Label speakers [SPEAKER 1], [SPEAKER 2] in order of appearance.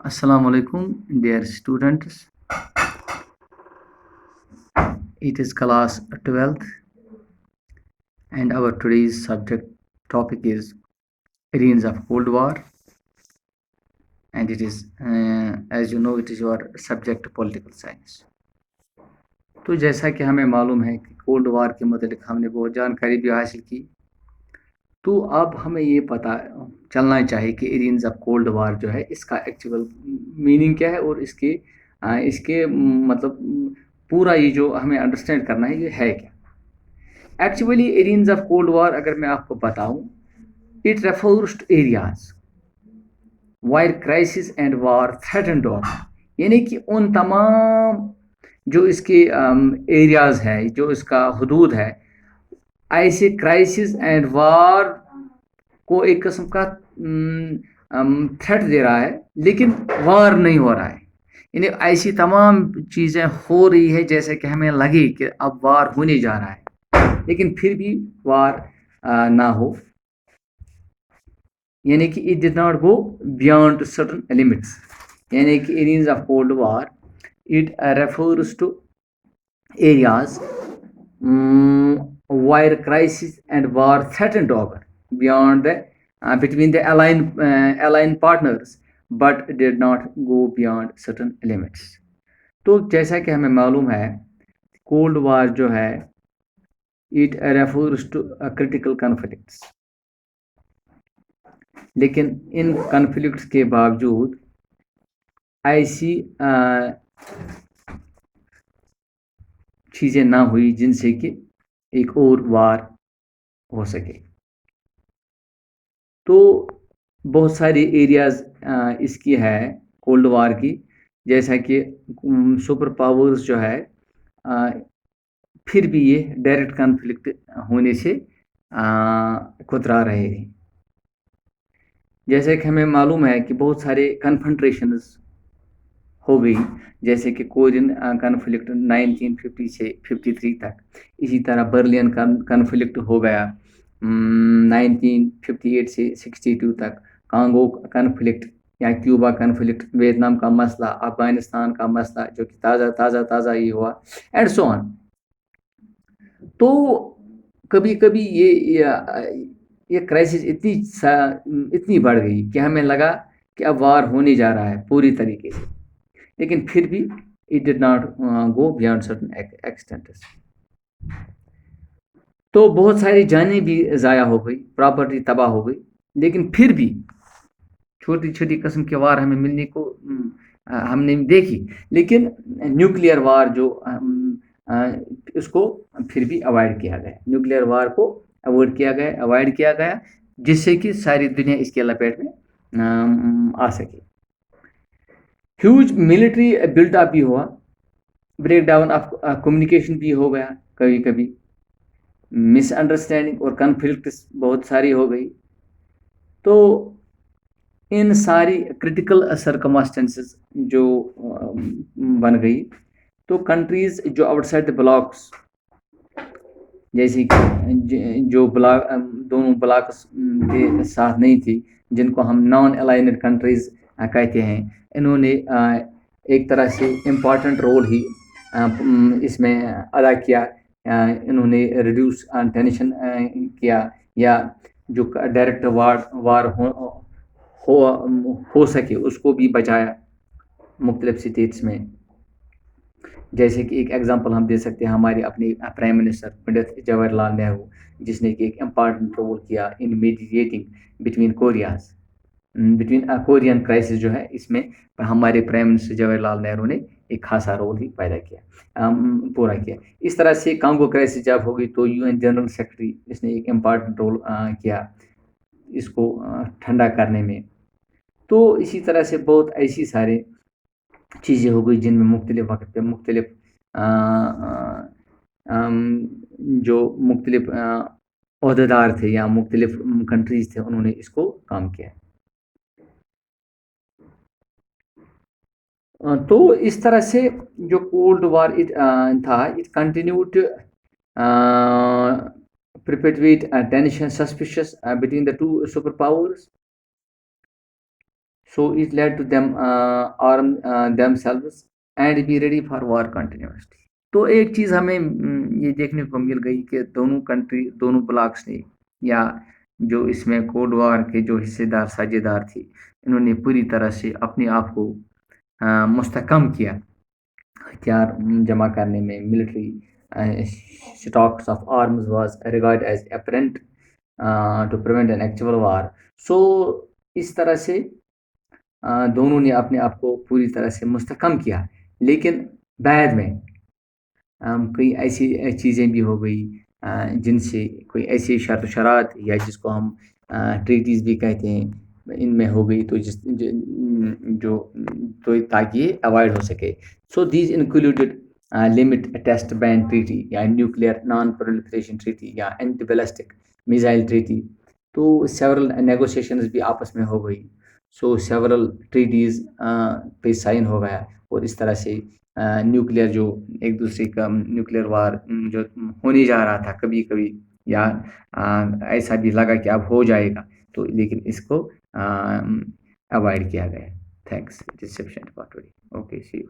[SPEAKER 1] Assalamu alaikum, dear students. It is class 12th, and our today's subject topic is Reigns of Cold War, and it is, as you know, it is your subject political science. तो जैसा कि हमें मालूम है कि cold war के मतलब हमने बहुत जानकारी भी हासिल की, तो अब हमें ये पता चलना चाहिए कि एरियंस ऑफ कोल्ड वार जो है इसका एक्चुअल मीनिंग क्या है और इसके मतलब पूरा ये जो हमें अंडरस्टैंड करना है ये है क्या। Actually areas of cold war अगर मैं आपको बताऊं, it refers to areas where crisis and war threaten to order, यानी कि उन तमाम जो इसके एरियाज है, जो इसका हदूद है, ऐसे क्राइसिस एंड वार को एक किस्म का थ्रेट दे रहा है, लेकिन वार नहीं हो रहा है। यानी ऐसी तमाम चीज़ें हो रही है जैसे कि हमें लगे कि अब वार होने जा रहा है, लेकिन फिर भी वार ना हो। यानी कि it did not go beyond certain limits. यानी कि areas of cold war it refers to areas where crisis and war threatened to occur beyond the between the aligned partners, but did not go beyond certain limits. तो जैसा कि हमें मालूम है, cold war जो है it refers to critical conflicts, लेकिन इन कन्फ्लिक्ट्स के बावजूद ऐसी चीज़ें ना हुई जिनसे कि एक और वार हो सके। तो बहुत सारी एरियाज इसकी है कोल्ड वार की, जैसा कि सुपर पावर्स जो है फिर भी ये डायरेक्ट कॉन्फ्लिक्ट होने से कतरा रहे हैं। जैसे कि हमें मालूम है कि बहुत सारे कन्फ्रंट्रेशंस हो गई, जैसे कि कोरियन कॉन्फ्लिक्ट 1950 से 53 तक, इसी तरह बर्लियन कॉन्फ्लिक्ट हो गया 1958 से 62 तक, कांगो कॉन्फ्लिक्ट या क्यूबा कॉन्फ्लिक्ट, वियतनाम का मसला, अफगानिस्तान का मसला जो कि ताज़ा ही हुआ, एंड सो ऑन। तो कभी कभी ये क्राइसिस इतनी बढ़ गई कि हमें लगा कि अब वार होने जा रहा है पूरी तरीके से, लेकिन फिर भी it did not go beyond certain extent. तो बहुत सारी जानें भी ज़ाया हो गई, प्रॉपर्टी तबाह हो गई, लेकिन फिर भी छोटी छोटी किस्म के वार हमें मिलने को हमने देखी, लेकिन न्यूक्लियर वार जो उसको फिर भी अवॉइड किया गया, न्यूक्लियर वार को अवॉइड किया गया, जिससे कि सारी दुनिया इसके लपेट में आ सके। ह्यूज मिलिट्री बिल्डअप भी हुआ, ब्रेक डाउन ऑफ कम्युनिकेशन भी हो गया, कभी कभी मिसअंडरस्टैंडिंग और कन्फ्लिक्ट बहुत सारी हो गई। तो इन सारी क्रिटिकल सर्कमस्टेंसेस जो बन गई, तो कंट्रीज जो आउटसाइड द ब्लॉक्स, जैसे कि जो ब्लॉक दोनों ब्लॉक्स के साथ नहीं थी, जिनको हम नॉन अलाइनेड कंट्रीज कहते हैं, इन्होंने एक तरह से इम्पॉर्टेंट रोल ही इसमें अदा किया। इन्होंने रिड्यूस टेंशन किया, या जो डायरेक्ट वार हो सके उसको भी बचाया मुख्तलिफ स्टेट्स में। जैसे कि एक एग्जांपल हम दे सकते हैं हमारे अपने प्राइम मिनिस्टर पंडित जवाहरलाल नेहरू, जिसने कि एक इम्पॉर्टेंट रोल किया इन मीडिएटिंग बिटवीन कोरियन क्राइसिस जो है, इसमें हमारे प्राइम मिनिस्टर जवाहरलाल नेहरू ने एक खासा रोल ही पैदा किया, पूरा किया। इस तरह से कांगो क्राइसिस जब हो गई तो यूएन जनरल सेक्रेटरी इसने एक इम्पॉर्टेंट रोल किया इसको ठंडा करने में। तो इसी तरह से बहुत ऐसी सारे चीज़ें हो गई जिनमें मुख्तलिफ वक्त पे मुख्तलिफ जो मुख्तलिफ अहदेदार थे या मुख्तलिफ कंट्रीज थे, उन्होंने इसको काम किया। तो इस तरह से जो कोल्ड वार था, it continued perpetuate tension, suspicious between the two superpowers, So it led to them arm themselves and be ready for war continuously. تو ایک چیز ہمیں یہ دیکھنے کو مل گئی کہ دونوں کنٹری دونوں بلاکس نے یا جو اس میں کولڈ وار کے جو حصے دار ساجھے دار تھے انہوں نے پوری طرح سے اپنے آپ کو مستحکم کیا ہتھیار جمع کرنے میں. Military stocks of arms was regard as apparent to prevent an actual war. So اس طرح سے دونوں نے اپنے آپ کو پوری طرح سے مستحکم کیا. لیکن بعد میں کئی ایسی چیزیں بھی ہو گئی جن سے کوئی ایسی شرط و شرائط یا جس کو ہم ٹریٹیز بھی کہتے ہیں ان میں ہو گئی تو جو تو تاکہ یہ اوائڈ ہو سکے. So these included limit test ban treaty یا نیوکلیئر نان پرولیفریشن ٹریٹی یا اینٹی بیلسٹک میزائل ٹریٹی. تو سیورل نیگوسیشنز بھی آپس میں ہو گئی. سو سیورل ٹریٹیز پہ سائن ہو گیا اور اس طرح سے نیوکلیئر جو ایک دوسرے کا نیوکلیئر وار جو ہونے جا رہا تھا کبھی کبھی یا ایسا بھی لگا کہ اب ہو جائے گا تو لیکن اس کو اوائڈ کیا گیا. تھینکس. Okay see you.